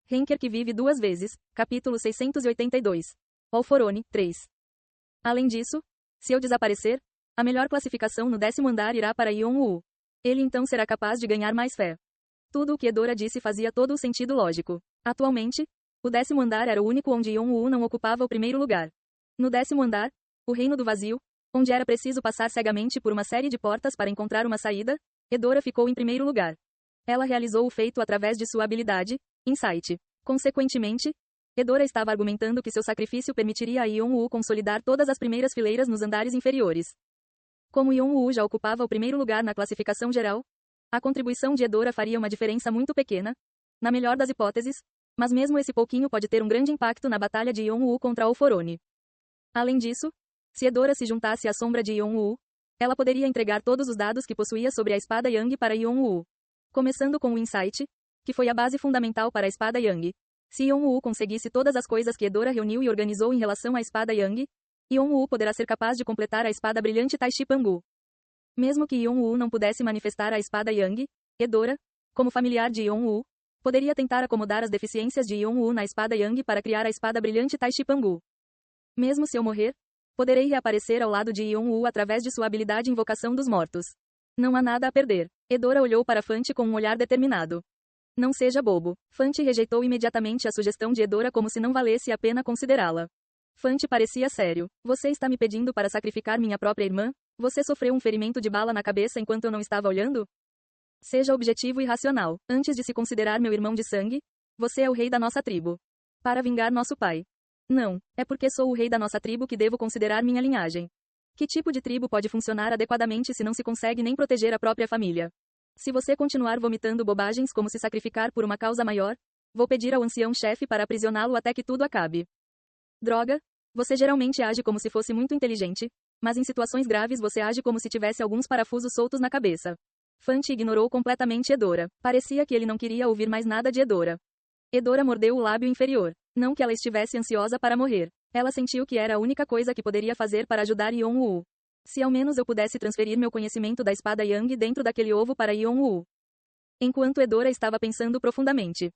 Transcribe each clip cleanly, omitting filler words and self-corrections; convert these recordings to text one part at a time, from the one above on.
Henker que vive duas vezes, capítulo 682. Alforone, 3. Além disso, se eu desaparecer, a melhor classificação no 10º andar irá para Yon-woo. Ele então será capaz de ganhar mais fé. Tudo o que Edora disse fazia todo o sentido lógico. Atualmente, o 10º andar era o único onde Yon-woo não ocupava o primeiro lugar. No 10º andar, o reino do vazio, onde era preciso passar cegamente por uma série de portas para encontrar uma saída, Edora ficou em primeiro lugar. Ela realizou o feito através de sua habilidade, Insight. Consequentemente, Edora estava argumentando que seu sacrifício permitiria a Yon-woo consolidar todas as primeiras fileiras nos andares inferiores. Como Yon-woo já ocupava o primeiro lugar na classificação geral, a contribuição de Edora faria uma diferença muito pequena, na melhor das hipóteses, mas mesmo esse pouquinho pode ter um grande impacto na batalha de Yon-woo contra Alforone. Além disso, se Edora se juntasse à sombra de Yon-woo, ela poderia entregar todos os dados que possuía sobre a espada Yang para Yon-woo. Começando com o Insight, que foi a base fundamental para a espada Yang. Se Yon-woo conseguisse todas as coisas que Edora reuniu e organizou em relação à espada Yang, Yon-woo poderá ser capaz de completar a espada brilhante Taishi Pangu. Mesmo que Yon-woo não pudesse manifestar a espada Yang, Edora, como familiar de Yon-woo, poderia tentar acomodar as deficiências de Yon-woo na espada Yang para criar a espada brilhante Taishi Pangu. Mesmo se eu morrer, poderei reaparecer ao lado de Yon-woo através de sua habilidade Invocação dos Mortos. Não há nada a perder. Edora olhou para Fante com um olhar determinado. Não seja bobo. Fante rejeitou imediatamente a sugestão de Edora como se não valesse a pena considerá-la. Fante parecia sério. Você está me pedindo para sacrificar minha própria irmã? Você sofreu um ferimento de bala na cabeça enquanto eu não estava olhando? Seja objetivo e racional. Antes de se considerar meu irmão de sangue, você é o rei da nossa tribo. Para vingar nosso pai. Não, é porque sou o rei da nossa tribo que devo considerar minha linhagem. Que tipo de tribo pode funcionar adequadamente se não se consegue nem proteger a própria família? Se você continuar vomitando bobagens como se sacrificar por uma causa maior, vou pedir ao ancião-chefe para aprisioná-lo até que tudo acabe. Droga, você geralmente age como se fosse muito inteligente, mas em situações graves você age como se tivesse alguns parafusos soltos na cabeça. Fante ignorou completamente Edora. Parecia que ele não queria ouvir mais nada de Edora. Edora mordeu o lábio inferior. Não que ela estivesse ansiosa para morrer. Ela sentiu que era a única coisa que poderia fazer para ajudar Yon-woo. Se ao menos eu pudesse transferir meu conhecimento da espada Yang dentro daquele ovo para Yon-woo. Enquanto Edora estava pensando profundamente.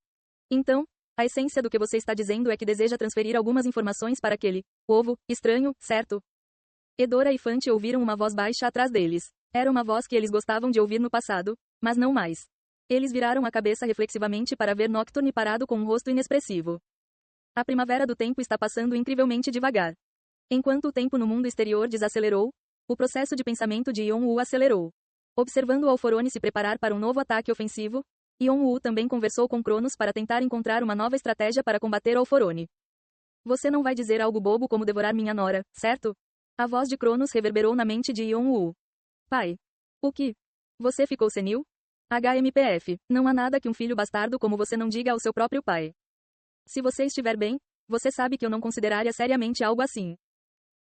Então, a essência do que você está dizendo é que deseja transferir algumas informações para aquele ovo estranho, certo? Edora e Fante ouviram uma voz baixa atrás deles. Era uma voz que eles gostavam de ouvir no passado, mas não mais. Eles viraram a cabeça reflexivamente para ver Nocturne parado com um rosto inexpressivo. A primavera do tempo está passando incrivelmente devagar. Enquanto o tempo no mundo exterior desacelerou, o processo de pensamento de Yon-woo acelerou. Observando o Alforone se preparar para um novo ataque ofensivo, Yon-woo também conversou com Cronos para tentar encontrar uma nova estratégia para combater o Alforone. Você não vai dizer algo bobo como devorar minha nora, certo? A voz de Cronos reverberou na mente de Yon-woo. Pai. O que? Você ficou senil? HMPF. Não há nada que um filho bastardo como você não diga ao seu próprio pai. Se você estiver bem, você sabe que eu não consideraria seriamente algo assim.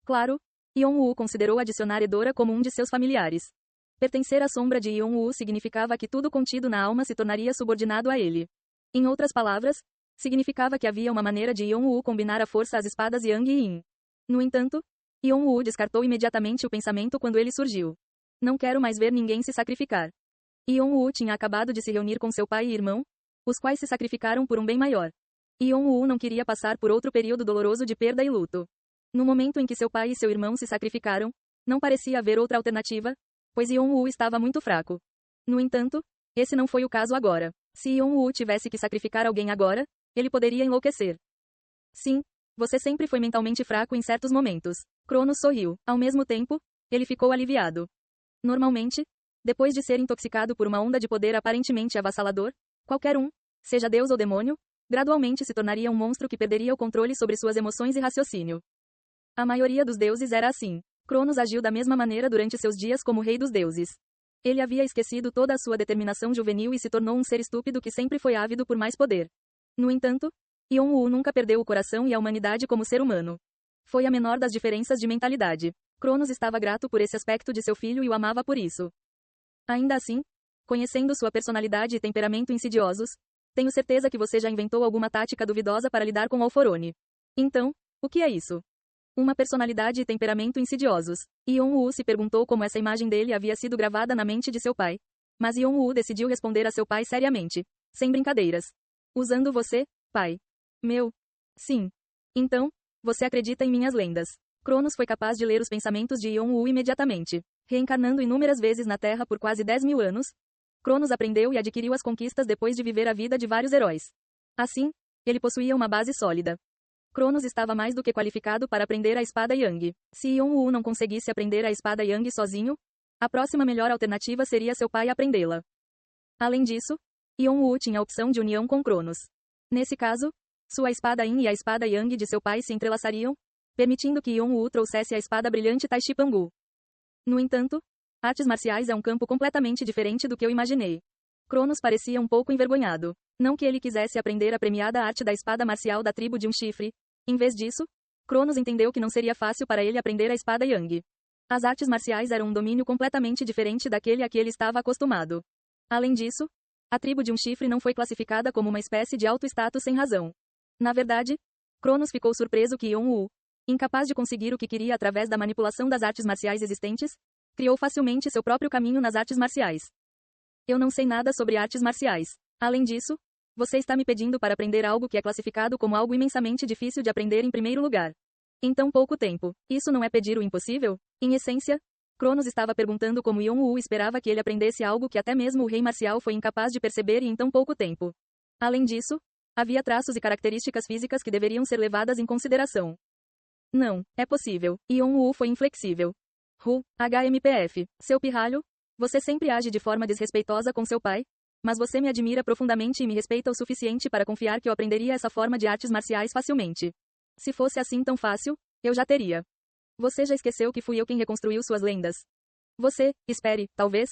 Claro, Yon-woo considerou adicionar Edora como um de seus familiares. Pertencer à sombra de Yon-woo significava que tudo contido na alma se tornaria subordinado a ele. Em outras palavras, significava que havia uma maneira de Yon-woo combinar à força as espadas Yang e Yin. No entanto, Yon-woo descartou imediatamente o pensamento quando ele surgiu. Não quero mais ver ninguém se sacrificar. Yon-woo tinha acabado de se reunir com seu pai e irmão, os quais se sacrificaram por um bem maior. Yon-woo não queria passar por outro período doloroso de perda e luto. No momento em que seu pai e seu irmão se sacrificaram, não parecia haver outra alternativa, pois Yon-woo estava muito fraco. No entanto, esse não foi o caso agora. Se Yon-woo tivesse que sacrificar alguém agora, ele poderia enlouquecer. Sim, você sempre foi mentalmente fraco em certos momentos. Cronos sorriu. Ao mesmo tempo, ele ficou aliviado. Normalmente, depois de ser intoxicado por uma onda de poder aparentemente avassalador, qualquer um, seja Deus ou demônio, gradualmente se tornaria um monstro que perderia o controle sobre suas emoções e raciocínio. A maioria dos deuses era assim. Cronos agiu da mesma maneira durante seus dias como rei dos deuses. Ele havia esquecido toda a sua determinação juvenil e se tornou um ser estúpido que sempre foi ávido por mais poder. No entanto, Yon-woo nunca perdeu o coração e a humanidade como ser humano. Foi a menor das diferenças de mentalidade. Cronos estava grato por esse aspecto de seu filho e o amava por isso. Ainda assim, conhecendo sua personalidade e temperamento insidiosos, tenho certeza que você já inventou alguma tática duvidosa para lidar com Alforone. Então, o que é isso? Uma personalidade e temperamento insidiosos. Yon-woo se perguntou como essa imagem dele havia sido gravada na mente de seu pai. Mas Yon-woo decidiu responder a seu pai seriamente. Sem brincadeiras. Usando você, pai. Meu. Sim. Então, você acredita em minhas lendas. Cronos foi capaz de ler os pensamentos de Yon-Woo imediatamente. Reencarnando inúmeras vezes na Terra por quase 10.000 anos, Cronos aprendeu e adquiriu as conquistas depois de viver a vida de vários heróis. Assim, ele possuía uma base sólida. Cronos estava mais do que qualificado para aprender a espada Yang. Se Yon-Woo não conseguisse aprender a espada Yang sozinho, a próxima melhor alternativa seria seu pai aprendê-la. Além disso, Yon-Woo tinha a opção de união com Cronos. Nesse caso, sua espada Yin e a espada Yang de seu pai se entrelaçariam, permitindo que Yon-Woo trouxesse a espada brilhante Tai Chi Pangu. No entanto, artes marciais é um campo completamente diferente do que eu imaginei. Cronos parecia um pouco envergonhado. Não que ele quisesse aprender a premiada arte da espada marcial da tribo de um chifre. Em vez disso, Cronos entendeu que não seria fácil para ele aprender a espada Yang. As artes marciais eram um domínio completamente diferente daquele a que ele estava acostumado. Além disso, a tribo de um chifre não foi classificada como uma espécie de alto status sem razão. Na verdade, Cronos ficou surpreso que Yon-Woo, incapaz de conseguir o que queria através da manipulação das artes marciais existentes, criou facilmente seu próprio caminho nas artes marciais. Eu não sei nada sobre artes marciais. Além disso, você está me pedindo para aprender algo que é classificado como algo imensamente difícil de aprender em primeiro lugar. Em tão pouco tempo, isso não é pedir o impossível? Em essência, Cronos estava perguntando como Yon-Woo esperava que ele aprendesse algo que até mesmo o rei marcial foi incapaz de perceber em tão pouco tempo. Além disso, havia traços e características físicas que deveriam ser levadas em consideração. Não, é possível. Yon-Woo foi inflexível. HMPF. Seu pirralho? Você sempre age de forma desrespeitosa com seu pai? Mas você me admira profundamente e me respeita o suficiente para confiar que eu aprenderia essa forma de artes marciais facilmente. Se fosse assim tão fácil, eu já teria. Você já esqueceu que fui eu quem reconstruiu suas lendas? Você, espere, talvez?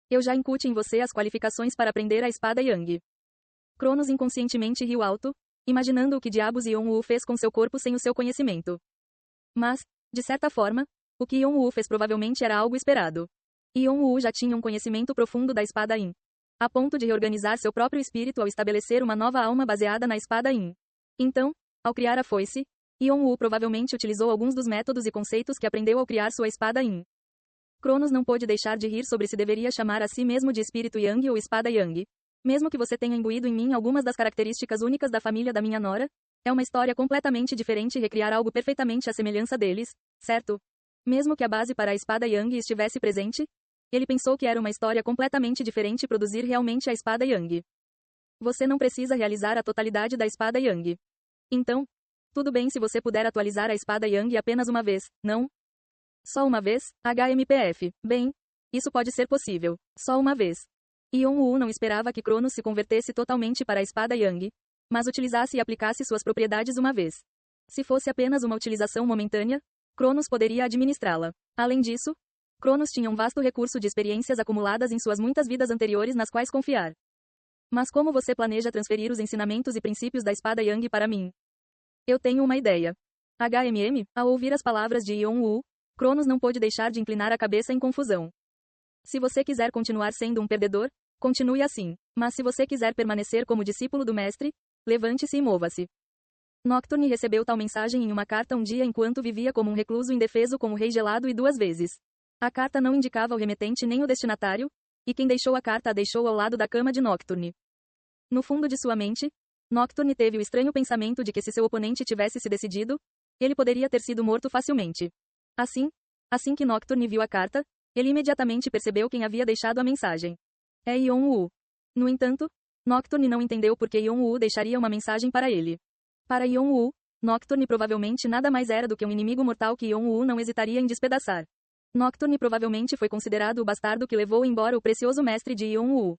Eu já incute em você as qualificações para aprender a espada Yang. Cronos inconscientemente riu alto, imaginando o que diabos Yon-Woo fez com seu corpo sem o seu conhecimento. Mas, de certa forma, o que Yon-Woo fez provavelmente era algo esperado. Yon-Woo já tinha um conhecimento profundo da espada Yin, a ponto de reorganizar seu próprio espírito ao estabelecer uma nova alma baseada na espada Yin. Então, ao criar a foice, Yon-Woo provavelmente utilizou alguns dos métodos e conceitos que aprendeu ao criar sua espada Yin. Cronos não pôde deixar de rir sobre se deveria chamar a si mesmo de espírito Yang ou espada Yang. Mesmo que você tenha imbuído em mim algumas das características únicas da família da minha nora, é uma história completamente diferente recriar algo perfeitamente à semelhança deles, certo? Mesmo que a base para a espada Yang estivesse presente, ele pensou que era uma história completamente diferente produzir realmente a espada Yang. Você não precisa realizar a totalidade da espada Yang. Então, tudo bem se você puder atualizar a espada Yang apenas uma vez, não? Só uma vez? HMPF. Bem, isso pode ser possível. Só uma vez. Yon-Woo não esperava que Cronos se convertesse totalmente para a espada Yang, mas utilizasse e aplicasse suas propriedades uma vez. Se fosse apenas uma utilização momentânea, Cronos poderia administrá-la. Além disso, Cronos tinha um vasto recurso de experiências acumuladas em suas muitas vidas anteriores nas quais confiar. Mas como você planeja transferir os ensinamentos e princípios da espada Yang para mim? Eu tenho uma ideia. Ao ouvir as palavras de Yon-Woo, Cronos não pôde deixar de inclinar a cabeça em confusão. Se você quiser continuar sendo um perdedor, continue assim. Mas se você quiser permanecer como discípulo do mestre, levante-se e mova-se. Nocturne recebeu tal mensagem em uma carta um dia enquanto vivia como um recluso indefeso com o Rei Gelado e 2 vezes. A carta não indicava o remetente nem o destinatário, e quem deixou a carta a deixou ao lado da cama de Nocturne. No fundo de sua mente, Nocturne teve o estranho pensamento de que se seu oponente tivesse se decidido, ele poderia ter sido morto facilmente. Assim que Nocturne viu a carta, ele imediatamente percebeu quem havia deixado a mensagem. É Yon-Woo. No entanto, Nocturne não entendeu por que Yon-Woo deixaria uma mensagem para ele. Para Yon-Woo, Nocturne provavelmente nada mais era do que um inimigo mortal que Yon-Woo não hesitaria em despedaçar. Nocturne provavelmente foi considerado o bastardo que levou embora o precioso mestre de Yon-Woo.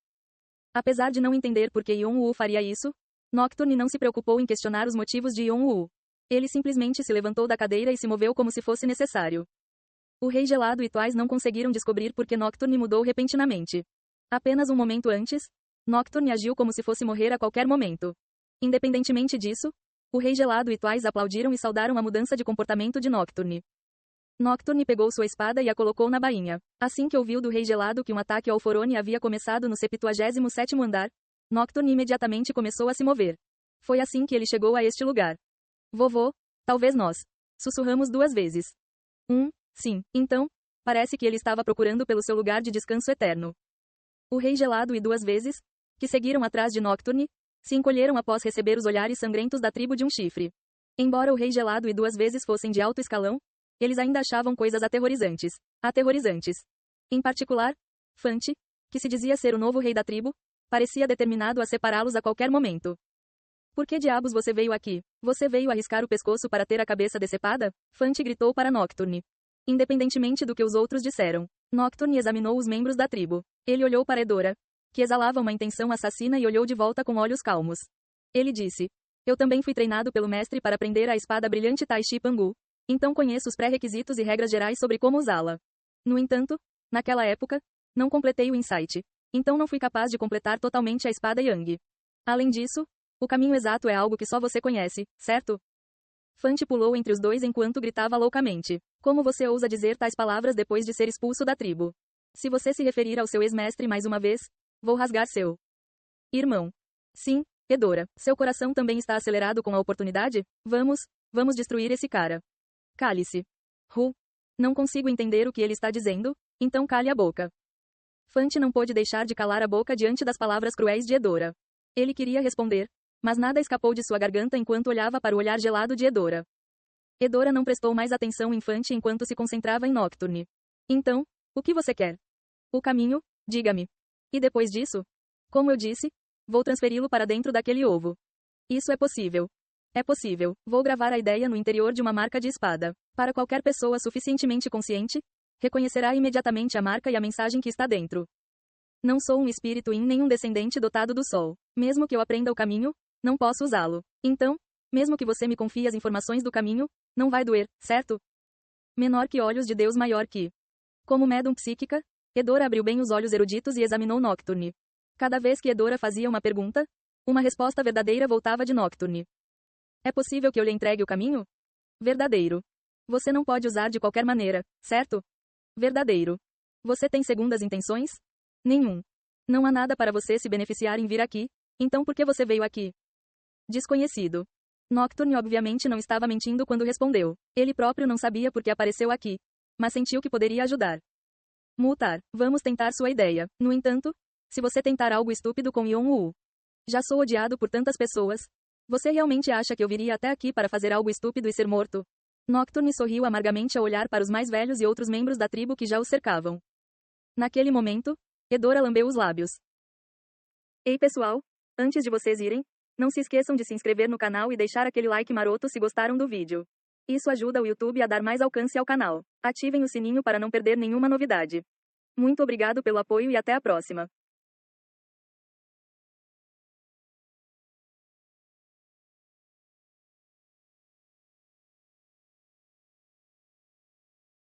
Apesar de não entender por que Yon-Woo faria isso, Nocturne não se preocupou em questionar os motivos de Yon-Woo. Ele simplesmente se levantou da cadeira e se moveu como se fosse necessário. O Rei Gelado e Twice não conseguiram descobrir por que Nocturne mudou repentinamente. Apenas um momento antes, Nocturne agiu como se fosse morrer a qualquer momento. Independentemente disso, o Rei Gelado e Twice aplaudiram e saudaram a mudança de comportamento de Nocturne. Nocturne pegou sua espada e a colocou na bainha. Assim que ouviu do Rei Gelado que um ataque ao Alforone havia começado no 77º andar, Nocturne imediatamente começou a se mover. Foi assim que ele chegou a este lugar. Vovô, talvez nós. Sussurramos 2 vezes. Sim, então, parece que ele estava procurando pelo seu lugar de descanso eterno. O Rei Gelado e 2 vezes, que seguiram atrás de Nocturne, se encolheram após receber os olhares sangrentos da tribo de um chifre. Embora o rei gelado e 2 vezes fossem de alto escalão, eles ainda achavam coisas aterrorizantes. Aterrorizantes. Em particular, Fante, que se dizia ser o novo rei da tribo, parecia determinado a separá-los a qualquer momento. Por que diabos você veio aqui? Você veio arriscar o pescoço para ter a cabeça decepada? Fante gritou para Nocturne. Independentemente do que os outros disseram, Nocturne examinou os membros da tribo. Ele olhou para Edora, que exalava uma intenção assassina, e olhou de volta com olhos calmos. Ele disse: Eu também fui treinado pelo mestre para prender a espada brilhante Taishi Pangu, então conheço os pré-requisitos e regras gerais sobre como usá-la. No entanto, naquela época, não completei o insight. Então não fui capaz de completar totalmente a espada Yang. Além disso, o caminho exato é algo que só você conhece, certo? Fante pulou entre os dois enquanto gritava loucamente. Como você ousa dizer tais palavras depois de ser expulso da tribo? Se você se referir ao seu ex-mestre mais uma vez, vou rasgar seu irmão. Sim, Edora, seu coração também está acelerado com a oportunidade? Vamos destruir esse cara. Cale-se. Não consigo entender o que ele está dizendo, então cale a boca. Fante não pôde deixar de calar a boca diante das palavras cruéis de Edora. Ele queria responder, mas nada escapou de sua garganta enquanto olhava para o olhar gelado de Edora. Edora não prestou mais atenção em Fante enquanto se concentrava em Nocturne. Então, o que você quer? O caminho, diga-me. E depois disso? Como eu disse, vou transferi-lo para dentro daquele ovo. Isso é possível. É possível. Vou gravar a ideia no interior de uma marca de espada. Para qualquer pessoa suficientemente consciente, reconhecerá imediatamente a marca e a mensagem que está dentro. Não sou um espírito Yin nem um descendente dotado do sol. Mesmo que eu aprenda o caminho, não posso usá-lo. Então, mesmo que você me confie as informações do caminho, não vai doer, certo? Menor que olhos de Deus, maior que. Como médium psíquica, Edora abriu bem os olhos eruditos e examinou Nocturne. Cada vez que Edora fazia uma pergunta, uma resposta verdadeira voltava de Nocturne. É possível que eu lhe entregue o caminho? Verdadeiro. Você não pode usar de qualquer maneira, certo? Verdadeiro. Você tem segundas intenções? Nenhum. Não há nada para você se beneficiar em vir aqui, então por que você veio aqui? Desconhecido. Nocturne obviamente não estava mentindo quando respondeu. Ele próprio não sabia por que apareceu aqui, mas sentiu que poderia ajudar. Mutar, vamos tentar sua ideia. No entanto, se você tentar algo estúpido com Yon-Woo. Já sou odiado por tantas pessoas. Você realmente acha que eu viria até aqui para fazer algo estúpido e ser morto? Nocturne sorriu amargamente ao olhar para os mais velhos e outros membros da tribo que já o cercavam. Naquele momento, Edora lambeu os lábios. Ei pessoal, antes de vocês irem, não se esqueçam de se inscrever no canal e deixar aquele like maroto se gostaram do vídeo. Isso ajuda o YouTube a dar mais alcance ao canal. Ativem o sininho para não perder nenhuma novidade. Muito obrigado pelo apoio e até a próxima.